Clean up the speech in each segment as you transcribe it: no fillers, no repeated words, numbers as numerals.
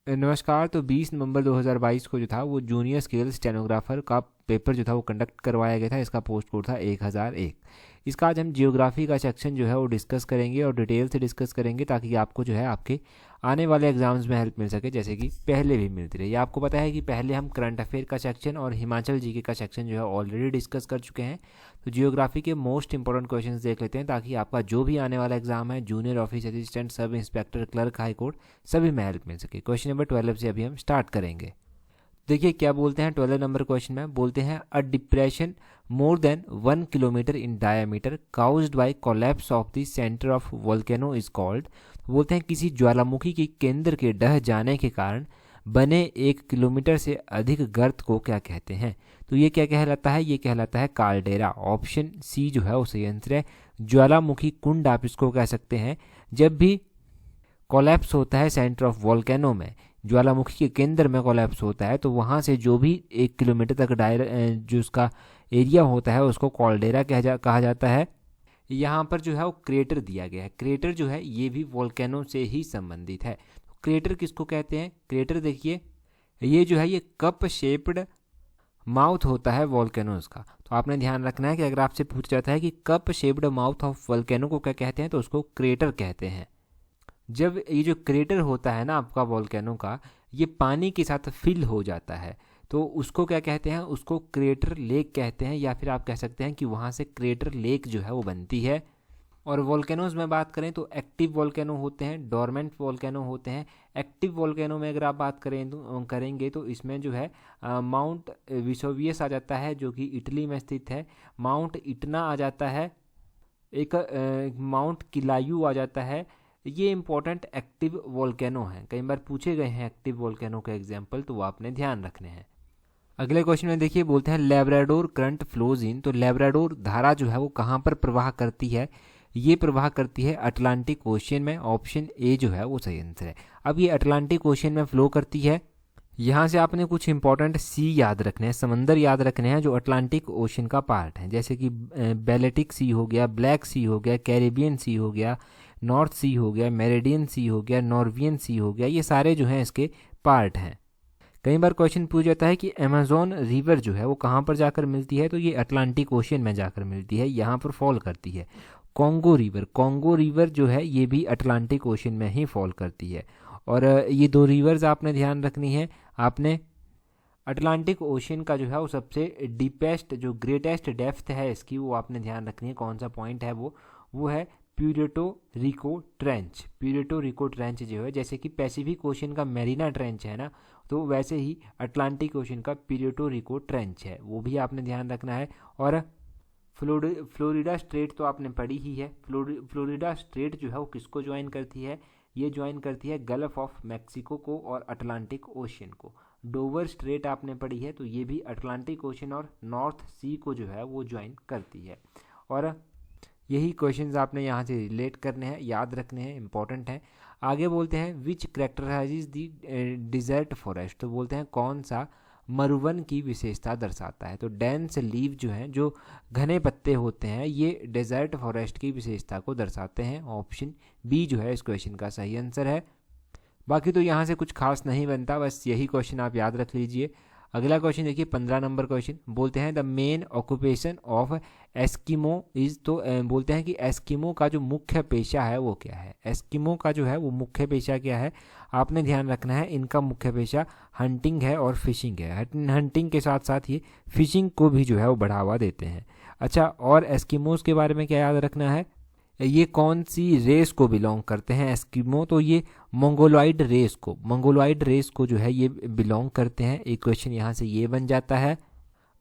नमस्कार। तो 20 नवंबर 2022 को जो था वो जूनियर स्केल स्टेनोग्राफर का पेपर जो था वो कंडक्ट करवाया गया था। इसका पोस्ट कोड था 1001। इसका आज हम जियोग्राफी का सेक्शन जो है वो डिस्कस करेंगे और डिटेल से डिस्कस करेंगे ताकि आपको जो है आपके आने वाले एग्जाम्स में हेल्प मिल सके, जैसे कि पहले भी मिलती रही। आपको पता है कि पहले हम करंट अफेयर का सेक्शन और हिमाचल जीके का सेक्शन जो है ऑलरेडी डिस्कस कर चुके हैं। तो जियोग्राफी के मोस्ट इंपॉर्टेंट क्वेश्चंस देख लेते हैं ताकि आपका जो भी आने वाला एग्जाम है, junior office assistant, sub inspector, clerk, high court, सभी में हेल्प मिल सके। क्वेश्चन नंबर 12 से अभी हम स्टार्ट करेंगे। देखिए क्या बोलते हैं 12 नंबर क्वेश्चन में। बोलते हैं a depression more than 1 kilometre in diameter caused bye collapse of the centre of volcano is called. बोलते हैं किसी ज्वालामुखी के केंद्र के ढह जाने के कारण बने 1 किलोमीटर से अधिक गर्त को क्या कहते हैं। तो ये क्या कहलाता है? ये कहलाता है काल्डेरा। ऑप्शन सी जो है वो सही आंसर है। ज्वालामुखी कुंड आप इसको कह सकते हैं। जब भी कोलैप्स होता है सेंटर ऑफ वोल्केनो में, ज्वालामुखी के केंद्र में कोलैप्स होता है, तो वहाँ से जो भी 1 किलोमीटर तक जो उसका एरिया होता है उसको कॉल्डेरा कहा जाता है। यहाँ पर जो है वो क्रेटर दिया गया है। क्रेटर जो है ये भी वोल्केनो से ही संबंधित है। क्रेटर किसको कहते हैं? क्रेटर देखिए ये जो है ये कप शेप्ड माउथ होता है वोल्केनोज का। तो आपने ध्यान रखना है कि अगर आपसे पूछा जाता है कि cup shaped mouth of volcano को क्या कहते हैं, तो उसको क्रेटर कहते हैं। जब ये जो क्रेटर होता है ना आपका वोल्केनो का, ये पानी के साथ फिल हो जाता है, तो उसको क्या कहते हैं? उसको क्रेटर लेक कहते हैं, या फिर आप कह सकते हैं कि वहाँ से क्रेटर लेक जो है वो बनती है। और वोल्केनोज में बात करें तो एक्टिव वोल्केनो होते हैं, डोरमेंट वोल्केनो होते हैं। एक्टिव वोल्केनो में अगर आप बात करेंगे तो इसमें जो है माउंट विसोवियस आ जाता है जो कि इटली में स्थित है। माउंट इटना आ जाता है। एक माउंट किलायू आ जाता है। ये इंपॉर्टेंट एक्टिव वोल्केनो हैं, कई बार पूछे गए हैं एक्टिव वोल्केनो के एग्जाम्पल, तो वो आपने ध्यान रखने हैं। अगले क्वेश्चन में देखिए बोलते हैं लेब्राडोर करंट फ्लोज इन। तो लेब्राडोर धारा जो है वो कहाँ पर प्रवाह करती है? ये प्रवाह करती है अटलांटिक ओशियन में। ऑप्शन ए जो है वो सही आंसर है। अब ये अटलांटिक ओशियन में फ्लो करती है। यहाँ से आपने कुछ इंपॉर्टेंट सी याद रखने हैं, समंदर याद रखने हैं जो अटलांटिक ओशन का पार्ट है, जैसे कि बेलेटिक सी हो गया, ब्लैक सी हो गया, कैरेबियन सी हो गया, नॉर्थ सी हो गया, मेरिडियन सी हो गया, नॉर्वियन सी हो गया। ये सारे जो हैं इसके पार्ट हैं। कई बार क्वेश्चन पूछ जाता है कि अमेजोन रिवर जो है वो कहाँ पर जाकर मिलती है, तो ये अटलांटिक ओशियन में जाकर मिलती है, यहाँ पर फॉल करती है। कॉन्गो रिवर जो है ये भी अटलांटिक ओशियन में ही फॉल करती है। और ये दो रिवर्स आपने ध्यान रखनी है। आपने अटलांटिक ओशियन का जो है वो सबसे डीपेस्ट जो ग्रेटेस्ट डेप्थ है इसकी, वो आपने ध्यान रखनी है। कौन सा पॉइंट है वो है प्यूरेटो रिको ट्रेंच। प्यूरेटो रिको ट्रेंच जो है, जैसे कि पैसिफिक ओशियन का मेरीना ट्रेंच है ना, तो वैसे ही अटलांटिक ओशियन का प्यूरेटो रिको ट्रेंच है, वो भी आपने ध्यान रखना है। और फ्लोरिडा स्ट्रेट तो आपने पढ़ी ही है। फ्लोरिडा स्ट्रेट जो है वो किसको ज्वाइन करती है? ये ज्वाइन करती है गल्फ ऑफ मैक्सिको को और अटलांटिक ओशियन को। डोवर स्ट्रेट आपने पढ़ी है, तो ये भी अटलांटिक ओशियन और नॉर्थ सी को जो है वो ज्वाइन करती है। और यही क्वेश्चंस आपने यहाँ से रिलेट करने हैं, याद रखने हैं, इंपॉर्टेंट हैं। आगे बोलते हैं विच करेक्टराइजेज दी डिजर्ट फॉरेस्ट। तो बोलते हैं कौन सा मरुवन की विशेषता दर्शाता है। तो डेंस लीव जो हैं, जो घने पत्ते होते हैं, ये डेजर्ट फॉरेस्ट की विशेषता को दर्शाते हैं। ऑप्शन बी जो है इस क्वेश्चन का सही आंसर है। बाकी तो यहाँ से कुछ खास नहीं बनता, बस यही क्वेश्चन आप याद रख लीजिए। अगला क्वेश्चन देखिए 15 नंबर क्वेश्चन। बोलते हैं the main occupation of Eskimo is. तो बोलते हैं कि एस्किमो का जो मुख्य पेशा है वो क्या है? एस्किमो का जो है वो मुख्य पेशा क्या है? आपने ध्यान रखना है, इनका मुख्य पेशा हंटिंग है और फिशिंग है। हंटिंग के साथ साथ ये फिशिंग को भी जो है वो बढ़ावा देते हैं। अच्छा, और एस्किमोज के बारे में क्या याद रखना है? ये कौन सी रेस को बिलोंग करते हैं एस्किमो? तो ये मंगोलॉइड रेस को जो है ये बिलोंग करते हैं। एक क्वेश्चन यहाँ से ये बन जाता है।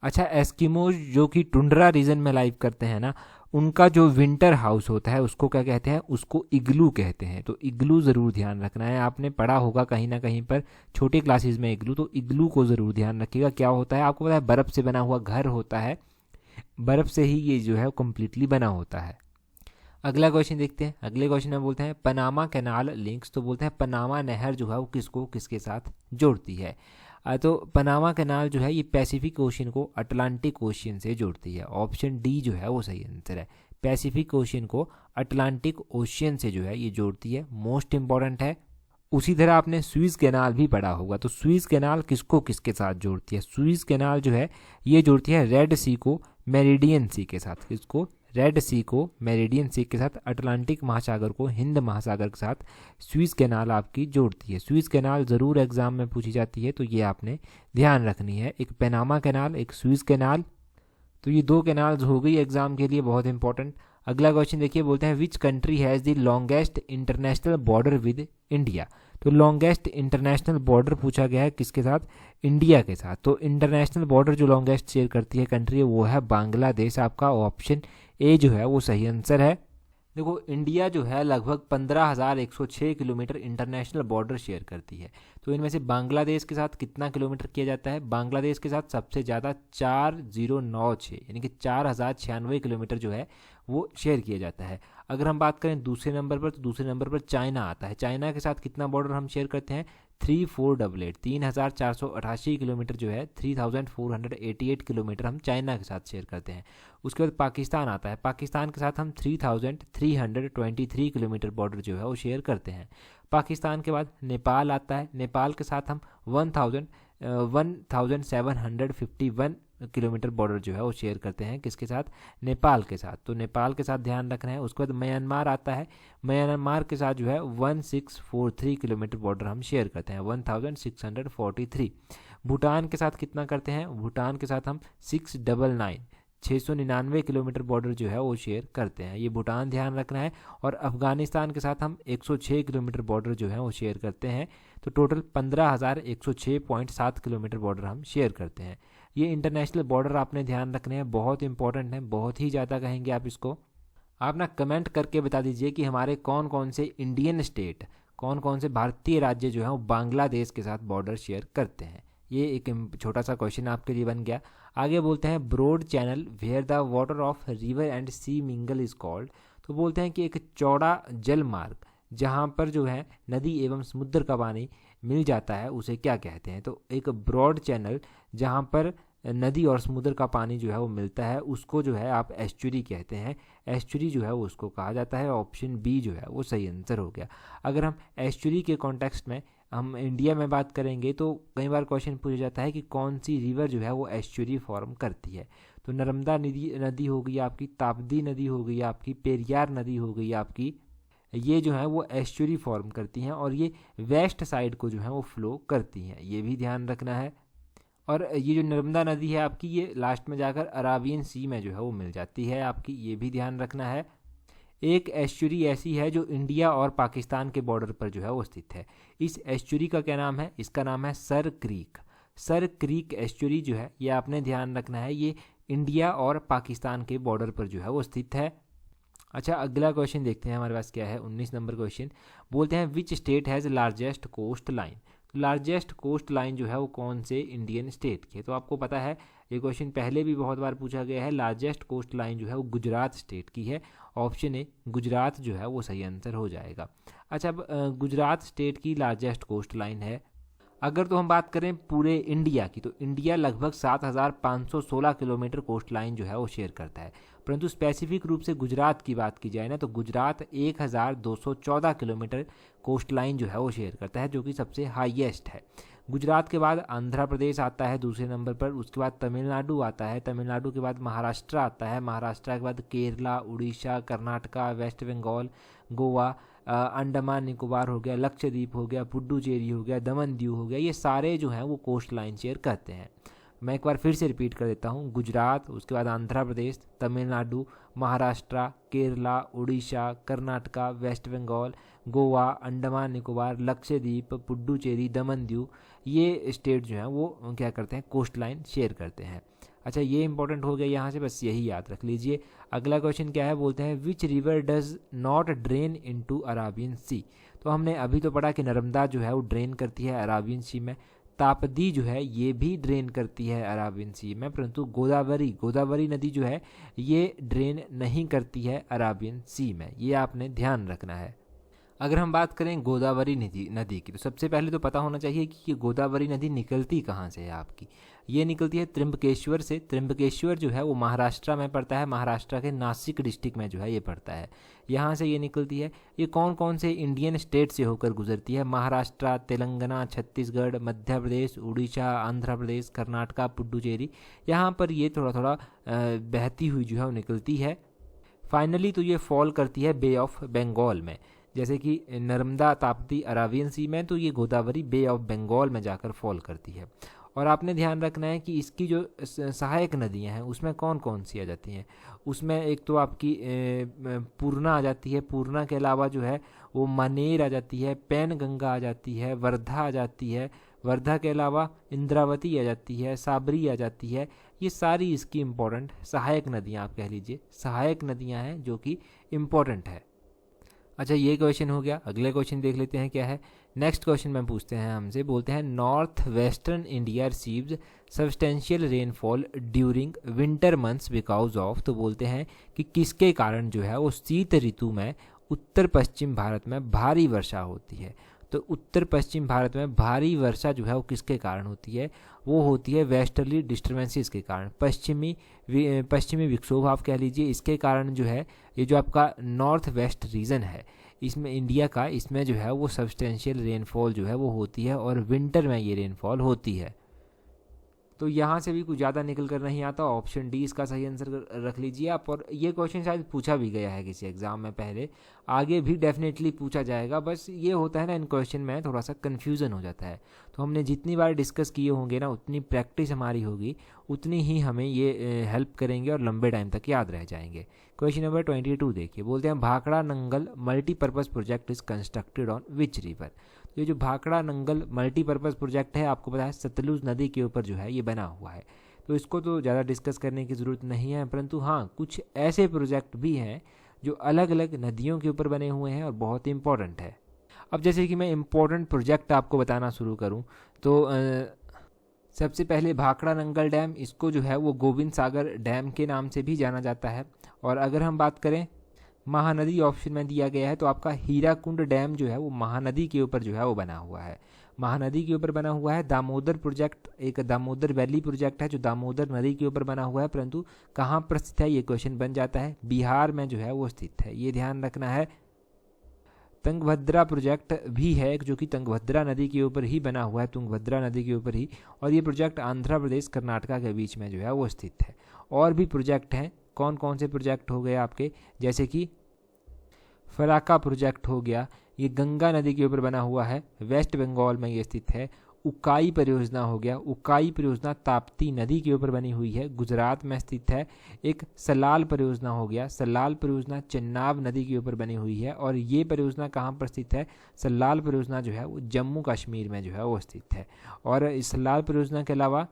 अच्छा, एस्किमोज जो कि टुंड्रा रीजन में लाइव करते हैं ना, उनका जो विंटर हाउस होता है उसको क्या कहते हैं? उसको इग्लू कहते हैं। तो इग्लू ज़रूर ध्यान रखना है, आपने पढ़ा होगा कहीं ना कहीं पर छोटे क्लासेस में इग्लू, तो इग्लू को ज़रूर ध्यान रखिएगा। क्या होता है आपको पता है? बर्फ़ से बना हुआ घर होता है, बर्फ़ से ही ये जो है कम्प्लीटली बना होता है। अगला क्वेश्चन देखते हैं। अगले क्वेश्चन में बोलते हैं पनामा कैनाल लिंक्स। तो बोलते हैं पनामा नहर जो है वो किसको किसके साथ जोड़ती है? तो पनामा कैनाल जो है ये पैसिफिक ओशियन को अटलांटिक ओशियन से जोड़ती है। ऑप्शन डी जो है वो सही आंसर है। पैसिफिक ओशियन को अटलांटिक ओशियन से जो है ये जोड़ती है, मोस्ट इंपॉर्टेंट है। उसी तरह आपने स्विस कैनाल भी पढ़ा होगा। तो स्विस कैनाल किसको किसके साथ जोड़ती है? स्विस कैनाल जो है ये जोड़ती है रेड सी को मेरिडियन सी के साथ। किसको? रेड सी को मेरिडियन सी के साथ, अटलांटिक महासागर को हिंद महासागर के साथ स्विस कैनाल आपकी जोड़ती है। स्विस कैनाल ज़रूर एग्जाम में पूछी जाती है, तो ये आपने ध्यान रखनी है। एक पैनामा कैनाल, एक स्विस कैनाल, तो ये 2 कैनाल्स हो गई एग्जाम के लिए बहुत इंपॉर्टेंट। अगला क्वेश्चन देखिए, बोलते हैं which country has the longest international border with India. तो लॉन्गेस्ट इंटरनेशनल बॉर्डर पूछा गया है किसके साथ? इंडिया के साथ। तो इंटरनेशनल बॉर्डर जो लॉन्गेस्ट शेयर करती है कंट्री है वो है बांग्लादेश। आपका ऑप्शन ए जो है वो सही आंसर है। देखो इंडिया जो है लगभग 15,106 किलोमीटर इंटरनेशनल बॉर्डर शेयर करती है। तो इनमें से बांग्लादेश के साथ कितना किलोमीटर किया जाता है? बांग्लादेश के साथ सबसे ज़्यादा 4096 यानी कि 4096 किलोमीटर जो है वो शेयर किया जाता है। अगर हम बात करें दूसरे नंबर पर, तो दूसरे नंबर पर चाइना आता है। चाइना के साथ कितना बॉर्डर हम शेयर करते हैं? 3488 3488 किलोमीटर जो है 3488 किलोमीटर हम चाइना के साथ शेयर करते हैं। उसके बाद पाकिस्तान आता है। पाकिस्तान के साथ हम 3323 किलोमीटर बॉर्डर जो है वो शेयर करते हैं। पाकिस्तान के बाद नेपाल आता है। नेपाल के साथ हम 1751 किलोमीटर बॉर्डर जो है वो शेयर करते हैं। किसके साथ? नेपाल के साथ। तो नेपाल के साथ ध्यान रखना है। उसके बाद म्यांमार आता है। म्यांमार के साथ जो है 1643 किलोमीटर बॉर्डर हम शेयर करते हैं, 1643। भूटान के साथ कितना करते हैं? भूटान के साथ हम 699 किलोमीटर बॉर्डर जो है वो शेयर करते हैं। ये भूटान ध्यान रखना है। और अफगानिस्तान के साथ हम 106 किलोमीटर बॉर्डर जो है वो शेयर करते हैं। तो टोटल 15,106.7 किलोमीटर बॉर्डर हम शेयर करते हैं। ये इंटरनेशनल बॉर्डर आपने ध्यान रखने हैं, बहुत इंपॉर्टेंट है, बहुत ही ज़्यादा कहेंगे आप इसको। आप ना कमेंट करके बता दीजिए कि हमारे कौन कौन से इंडियन स्टेट, कौन कौन से भारतीय राज्य जो हैं वो बांग्लादेश के साथ बॉर्डर शेयर करते हैं। ये एक छोटा सा क्वेश्चन आपके लिए बन गया। आगे बोलते हैं broad channel where the water of river and sea mingle is called. तो बोलते हैं कि एक चौड़ा जल मार्ग जहाँ पर जो है नदी एवं समुद्र का पानी मिल जाता है उसे क्या कहते हैं? तो एक ब्रॉड चैनल जहाँ पर नदी और समुद्र का पानी जो है वो मिलता है उसको जो है आप एस्चुरी कहते हैं। एस्चुरी जो है वो उसको कहा जाता है। ऑप्शन बी जो है वो सही आंसर हो गया। अगर हम एस्चुरी के कॉन्टेक्स्ट में हम इंडिया में बात करेंगे तो कई बार क्वेश्चन पूछा जाता है कि कौन सी रिवर जो है वो एस्चुरी फॉर्म करती है। तो नर्मदा नदी हो गई आपकी, ताप्ती नदी हो गई आपकी, पेरियार नदी हो गई आपकी, ये जो है वो एस्चुरी फॉर्म करती हैं और ये वेस्ट साइड को जो है वो फ्लो करती हैं। ये भी ध्यान रखना है। और ये जो नर्मदा नदी है आपकी ये लास्ट में जाकर अराबियन सी में जो है वो मिल जाती है आपकी, ये भी ध्यान रखना है। एक एस्चुरी ऐसी है जो इंडिया और पाकिस्तान के बॉर्डर पर जो है वो स्थित है। इस एस्चुरी का क्या नाम है? इसका नाम है sir creek. Sir creek estuary जो है ये आपने ध्यान रखना है, ये इंडिया और पाकिस्तान के बॉर्डर पर जो है वो स्थित है। अच्छा अगला क्वेश्चन देखते हैं हमारे पास क्या है। 19 नंबर क्वेश्चन बोलते हैं which state has largest coast line. तो लार्जेस्ट कोस्ट लाइन जो है वो कौन से इंडियन स्टेट की है? तो आपको पता है ये क्वेश्चन पहले भी बहुत बार पूछा गया है। लार्जेस्ट कोस्ट लाइन जो है वो गुजरात स्टेट की है। ऑप्शन ए गुजरात जो है वो सही आंसर हो जाएगा। अच्छा अब गुजरात स्टेट की लार्जेस्ट कोस्ट लाइन है। अगर तो हम बात करें पूरे इंडिया की, तो इंडिया लगभग 7,516 किलोमीटर कोस्ट लाइन जो है वो शेयर करता है। परंतु स्पेसिफिक रूप से गुजरात की बात की जाए ना तो गुजरात 1,214 किलोमीटर कोस्ट लाइन जो है वो शेयर करता है, जो कि सबसे हाईएस्ट है। गुजरात के बाद आंध्र प्रदेश आता है दूसरे नंबर पर, उसके बाद तमिलनाडु आता है, तमिलनाडु के बाद महाराष्ट्र आता है, महाराष्ट्र के बाद केरला, उड़ीसा, कर्नाटका, वेस्ट बंगाल, गोवा, अंडमान निकोबार हो गया, लक्षद्वीप हो गया, पुडुचेरी हो गया, दमन दीव हो गया, ये सारे जो हैं वो कोस्ट लाइन शेयर करते हैं। मैं एक बार फिर से रिपीट कर देता हूँ। गुजरात, उसके बाद आंध्र प्रदेश, तमिलनाडु, महाराष्ट्र, केरला, उड़ीसा, कर्नाटका, वेस्ट बंगाल, गोवा, अंडमान निकोबार, लक्षद्वीप, पुडुचेरी, दमन दीव, ये स्टेट जो हैं वो क्या करते हैं? कोस्ट लाइन शेयर करते हैं। अच्छा ये इंपॉर्टेंट हो गया यहाँ से, बस यही याद रख लीजिए। अगला क्वेश्चन क्या है? बोलते हैं which river does not drain into Arabian sea. तो हमने अभी तो पढ़ा कि नर्मदा जो है वो ड्रेन करती है अराबियन सी में, ताप्ती जो है ये भी ड्रेन करती है अराबियन सी में, परंतु गोदावरी नदी जो है ये ड्रेन नहीं करती है अराबियन सी में, ये आपने ध्यान रखना है। अगर हम बात करें गोदावरी नदी नदी की, तो सबसे पहले तो पता होना चाहिए कि ये गोदावरी नदी निकलती कहाँ से है आपकी। ये निकलती है त्र्यंबकेश्वर से। त्र्यंबकेश्वर जो है वो महाराष्ट्र में पड़ता है, महाराष्ट्र के नासिक डिस्ट्रिक्ट में जो है ये पड़ता है, यहाँ से ये निकलती है। ये कौन कौन से इंडियन स्टेट से होकर गुजरती है? महाराष्ट्र, तेलंगाना, छत्तीसगढ़, मध्य प्रदेश, उड़ीसा, आंध्र प्रदेश, कर्नाटका, पुडुचेरी, यहाँ पर ये थोड़ा थोड़ा बहती हुई जो है वो निकलती है। फाइनली तो ये फॉल करती है बे ऑफ बंगाल में, जैसे कि नर्मदा ताप्ती अराबियन सी में, तो ये गोदावरी बे ऑफ बंगाल में जाकर फॉल करती है। और आपने ध्यान रखना है कि इसकी जो सहायक नदियां हैं उसमें कौन कौन सी आ जाती हैं। उसमें एक तो आपकी पूर्णा आ जाती है, पूर्णा के अलावा जो है वो मनेर आ जाती है, पैनगंगा आ जाती है, वर्धा आ जाती है, वर्धा के अलावा इंद्रावती आ जाती है, साबरी आ जाती है। ये सारी इसकी इम्पोर्टेंट सहायक नदियाँ, आप कह लीजिए सहायक नदियाँ हैं जो कि इम्पोर्टेंट है। अच्छा, ये क्वेश्चन हो गया। अगले क्वेश्चन देख लेते हैं क्या है। नेक्स्ट क्वेश्चन में पूछते हैं हमसे, बोलते हैं north western India receives substantial rainfall during winter months because of, तो बोलते हैं कि किसके कारण जो है वो शीत ऋतु में उत्तर पश्चिम भारत में भारी वर्षा होती है। तो उत्तर पश्चिम भारत में भारी वर्षा जो है वो किसके कारण होती है? वो होती है वेस्टर्ली डिस्टर्बेंसेस के कारण, पश्चिमी विक्षोभ आप कह लीजिए। इसके कारण जो है ये जो आपका नॉर्थ वेस्ट रीजन है इसमें इंडिया का, इसमें जो है वो सब्सटेंशियल रेनफॉल जो है वो होती है और विंटर में ये रेनफॉल होती है। तो यहाँ से भी कुछ ज़्यादा निकल कर नहीं आता। ऑप्शन डी इसका सही आंसर रख लीजिए आप। और ये क्वेश्चन शायद पूछा भी गया है किसी एग्जाम में पहले, आगे भी डेफिनेटली पूछा जाएगा। बस ये होता है ना, इन क्वेश्चन में थोड़ा सा कन्फ्यूज़न हो जाता है। तो हमने जितनी बार डिस्कस किए होंगे ना, उतनी प्रैक्टिस हमारी होगी, उतनी ही हमें ये हेल्प करेंगे और लंबे टाइम तक याद रह जाएंगे। क्वेश्चन नंबर 22 देखिए, बोलते हैं Bhakra Nangal multipurpose project is constructed on which river. ये जो भाखड़ा नंगल मल्टीपर्पज़ प्रोजेक्ट है, आपको पता है सतलुज नदी के ऊपर जो है ये बना हुआ है। तो इसको तो ज़्यादा डिस्कस करने की ज़रूरत नहीं है, परंतु हाँ कुछ ऐसे प्रोजेक्ट भी हैं जो अलग अलग नदियों के ऊपर बने हुए हैं और बहुत इंपॉर्टेंट है। अब जैसे कि मैं इम्पोर्टेंट प्रोजेक्ट आपको बताना शुरू करूँ तो सबसे पहले भाखड़ा नंगल डैम, इसको जो है वो गोविंद सागर डैम के नाम से भी जाना जाता है। और अगर हम बात करें महानदी, ऑप्शन में दिया गया है, तो आपका हीराकुंड डैम जो है वो महानदी के ऊपर जो है वो बना हुआ है, महानदी के ऊपर बना हुआ है। दामोदर प्रोजेक्ट, एक दामोदर वैली प्रोजेक्ट है जो दामोदर नदी के ऊपर बना हुआ है, परंतु कहाँ पर स्थित है ये क्वेश्चन बन जाता है, बिहार में जो है वो स्थित है, ये ध्यान रखना है। तुंगभद्रा प्रोजेक्ट भी है जो कि तुंगभद्रा नदी के ऊपर ही बना हुआ है, तुंगभद्रा नदी के ऊपर ही, और ये प्रोजेक्ट आंध्र प्रदेश कर्नाटका के बीच में जो है वो स्थित है। और भी प्रोजेक्ट हैं, कौन कौन से प्रोजेक्ट हो गए आपके, जैसे कि फराका प्रोजेक्ट हो गया, ये गंगा नदी के ऊपर बना हुआ है, वेस्ट बंगाल में ये स्थित है। उकाई परियोजना हो गया, उकाई परियोजना ताप्ती नदी के ऊपर बनी हुई है, गुजरात में स्थित है। एक सलाल परियोजना हो गया, सलाल परियोजना चेन्नाब नदी के ऊपर बनी हुई है, और ये परियोजना कहाँ पर स्थित है? सलाल परियोजना जो है वो जम्मू कश्मीर में जो है वो स्थित है। और इस सलाल परियोजना के अलावा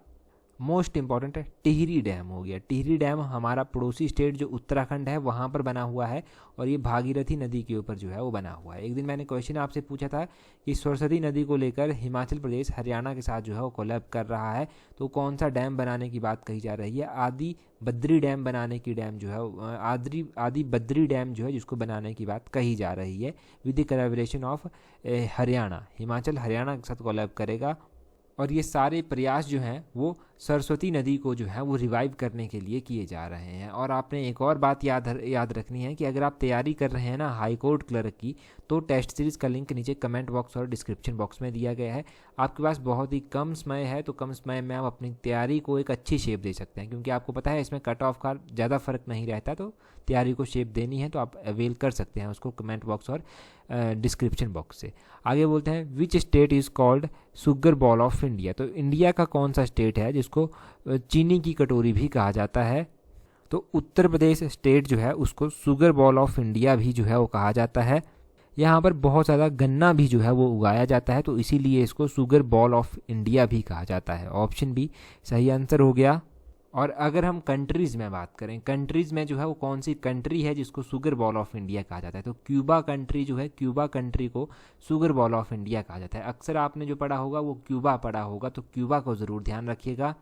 मोस्ट इंपॉर्टेंट है टिहरी डैम हो गया। टिहरी डैम हमारा पड़ोसी स्टेट जो उत्तराखंड है वहाँ पर बना हुआ है, और ये भागीरथी नदी के ऊपर जो है वो बना हुआ है। एक दिन मैंने क्वेश्चन आपसे पूछा था कि सरस्वती नदी को लेकर हिमाचल प्रदेश हरियाणा के साथ जो है वो कोलैब कर रहा है, तो कौन सा डैम बनाने की बात कही जा रही है? आदि बद्री डैम बनाने की डैम जो है आदि बद्री डैम जो है जिसको बनाने की बात कही जा रही है, with the collaboration of Haryana. Himachal Haryana के साथ कोलैब करेगा, और ये सारे प्रयास जो हैं वो सरस्वती नदी को जो है वो रिवाइव करने के लिए किए जा रहे हैं। और आपने एक और बात याद रखनी है कि अगर आप तैयारी कर रहे हैं ना हाई कोर्ट क्लर्क की, तो टेस्ट सीरीज़ का लिंक नीचे कमेंट बॉक्स और डिस्क्रिप्शन बॉक्स में दिया गया है। आपके पास बहुत ही कम समय है, तो कम समय में आप अपनी तैयारी को एक अच्छी शेप दे सकते हैं, क्योंकि आपको पता है इसमें कट ऑफ का ज़्यादा फर्क नहीं रहता। तो तैयारी को शेप देनी है तो आप अवेल कर सकते हैं उसको कमेंट बॉक्स और डिस्क्रिप्शन बॉक्स से। आगे बोलते हैं which state is called sugar ball of India. तो इंडिया का कौन सा स्टेट है जिसको चीनी की कटोरी भी कहा जाता है? तो उत्तर प्रदेश स्टेट जो है उसको शुगर बॉल ऑफ इंडिया भी जो है वो कहा जाता है। यहाँ पर बहुत ज़्यादा गन्ना भी जो है वो उगाया जाता है, तो इसीलिए इसको शुगर बॉल ऑफ इंडिया भी कहा जाता है। ऑप्शन बी सही आंसर हो गया। और अगर हम कंट्रीज़ में बात करें, कंट्रीज़ में जो है वो कौन सी कंट्री है जिसको शुगर बॉल ऑफ इंडिया कहा जाता है? तो क्यूबा कंट्री जो है, क्यूबा कंट्री को शुगर बॉल ऑफ इंडिया कहा जाता है। अक्सर आपने जो पढ़ा होगा वो क्यूबा पढ़ा होगा, तो क्यूबा को ज़रूर ध्यान रखिएगा।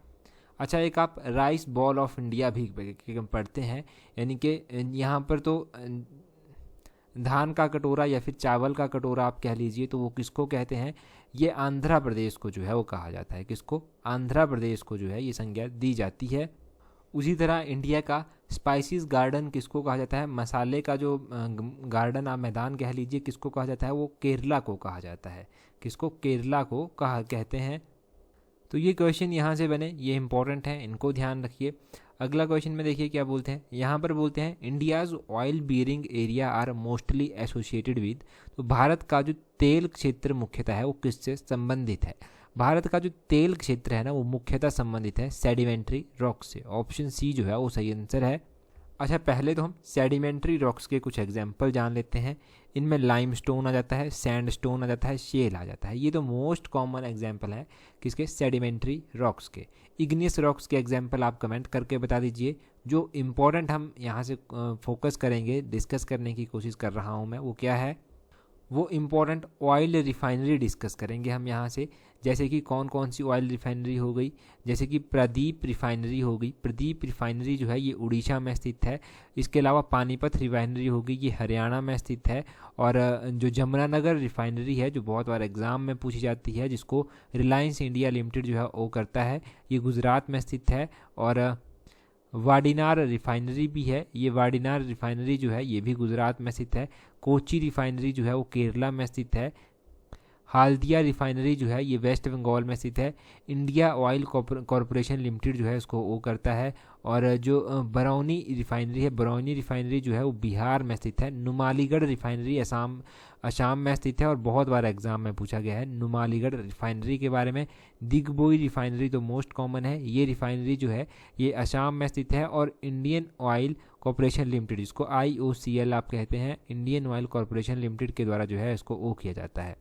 अच्छा, एक आप राइस बॉल ऑफ इंडिया भी पढ़ते हैं, यानी कि यहाँ पर तो धान का कटोरा या फिर चावल का कटोरा आप कह लीजिए, तो वो किसको कहते हैं? ये आंध्र प्रदेश को जो है वो कहा जाता है। किसको? आंध्र प्रदेश को जो है ये संज्ञा दी जाती है। उसी तरह इंडिया का स्पाइसेस गार्डन किसको कहा जाता है? मसाले का जो गार्डन आप मैदान कह लीजिए, किसको कहा जाता है? वो केरला को कहा जाता है। किसको? केरला को कहते हैं। तो ये क्वेश्चन यहाँ से बने, ये इंपॉर्टेंट है, इनको ध्यान रखिए। अगला क्वेश्चन में देखिए क्या बोलते हैं, यहाँ पर बोलते हैं India's oil bearing area are mostly associated with. तो भारत का जो तेल क्षेत्र मुख्यतः है वो किससे संबंधित है? भारत का जो तेल क्षेत्र है ना वो मुख्यतः संबंधित है सेडिमेंट्री रॉक से। ऑप्शन सी जो है वो सही आंसर है। अच्छा, पहले तो हम सेडिमेंट्री रॉक्स के कुछ एग्जाम्पल जान लेते हैं। इनमें लाइमस्टोन आ जाता है, सैंडस्टोन आ जाता है, शेल आ जाता है। ये तो मोस्ट कॉमन एग्जाम्पल है किसके? सेडिमेंट्री रॉक्स के। इग्नियस रॉक्स के एग्जाम्पल आप कमेंट करके बता दीजिए। जो इम्पोर्टेंट हम यहाँ से फोकस करेंगे, डिस्कस करने की कोशिश कर रहा हूँ मैं, वो क्या है? वो इम्पोर्टेंट ऑयल रिफाइनरी डिस्कस करेंगे हम यहाँ से। जैसे कि कौन कौन सी ऑयल रिफाइनरी हो गई, जैसे कि प्रदीप रिफाइनरी हो गई। प्रदीप रिफाइनरी जो है ये उड़ीसा में स्थित है। इसके अलावा पानीपत रिफाइनरी हो गई, ये हरियाणा में स्थित है। और जो जमुनानगर रिफाइनरी है जो बहुत बार एग्जाम में पूछी जाती है, जिसको रिलायंस इंडिया लिमिटेड जो है वो करता है, ये गुजरात में स्थित है। और वाडिनार रिफाइनरी भी है, ये वाडिनार रिफाइनरी जो है ये भी गुजरात में स्थित है। कोची रिफाइनरी जो है वो केरला में स्थित है। हाल्दिया रिफाइनरी जो है ये वेस्ट बंगाल में स्थित है। इंडिया ऑयल कॉरपोरेशन लिमिटेड जो है इसको वो करता है। और जो बरौनी रिफाइनरी है, बरौनी रिफाइनरी जो है वो बिहार में स्थित है। नुमालीगढ़ रिफाइनरी असम में स्थित है और बहुत बार एग्जाम में पूछा गया है नुमालीगढ़ रिफाइनरी के बारे में। दिग्बोई रिफाइनरी तो मोस्ट कॉमन है, ये रिफाइनरी जो है ये असम में स्थित है। और इंडियन ऑयल कॉरपोरेशन लिमिटेड, इसको IOCL आप कहते हैं, इंडियन ऑयल कॉरपोरेशन लिमिटेड के द्वारा जो है इसको वो किया जाता है।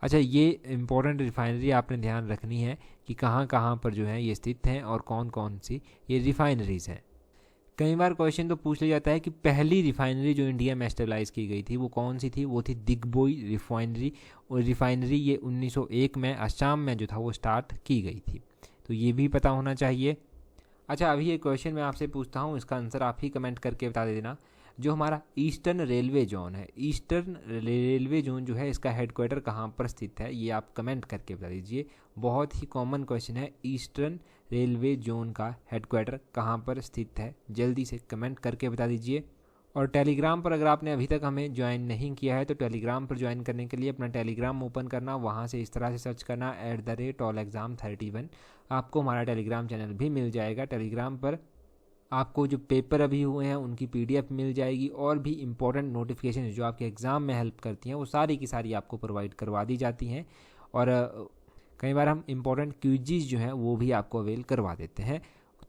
अच्छा, ये इंपॉर्टेंट रिफाइनरी आपने ध्यान रखनी है कि कहाँ कहाँ पर जो है ये स्थित हैं और कौन कौन सी ये रिफाइनरीज़ हैं। कई बार क्वेश्चन तो पूछ लिया जाता है कि पहली रिफाइनरी जो इंडिया में एस्टेबलाइज की गई थी वो कौन सी थी? वो थी दिग्बोई रिफाइनरी। और रिफाइनरी ये 1901 में असम में जो था वो स्टार्ट की गई थी। तो ये भी पता होना चाहिए। अच्छा, अभी ये क्वेश्चन मैं आपसे पूछता हूँ, इसका आंसर आप ही कमेंट करके बता देना। जो हमारा ईस्टर्न रेलवे जोन है, ईस्टर्न रेलवे जोन जो है इसका हेडक्वार्टर कहाँ पर स्थित है? ये आप कमेंट करके बता दीजिए। बहुत ही कॉमन क्वेश्चन है, ईस्टर्न रेलवे जोन का हेडक्वार्टर कहाँ पर स्थित है? जल्दी से कमेंट करके बता दीजिए। और टेलीग्राम पर अगर आपने अभी तक हमें ज्वाइन नहीं किया है तो टेलीग्राम पर ज्वाइन करने के लिए अपना टेलीग्राम ओपन करना, वहाँ से इस तरह से सर्च करना @allexam31। आपको हमारा टेलीग्राम चैनल भी मिल जाएगा। टेलीग्राम पर आपको जो पेपर अभी हुए हैं उनकी PDF मिल जाएगी और भी इम्पोर्टेंट नोटिफिकेशन जो आपके एग्ज़ाम में हेल्प करती हैं वो सारी की सारी आपको प्रोवाइड करवा दी जाती हैं। और कई बार हम इम्पोर्टेंट क्विज़ जो हैं वो भी आपको अवेल करवा देते हैं।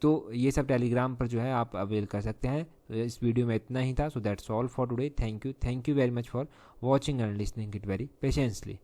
तो ये सब टेलीग्राम पर जो है आप अवेल कर सकते हैं। तो इस वीडियो में इतना ही था। So that's all for today. Thank you very much for watching and listening it very patiently.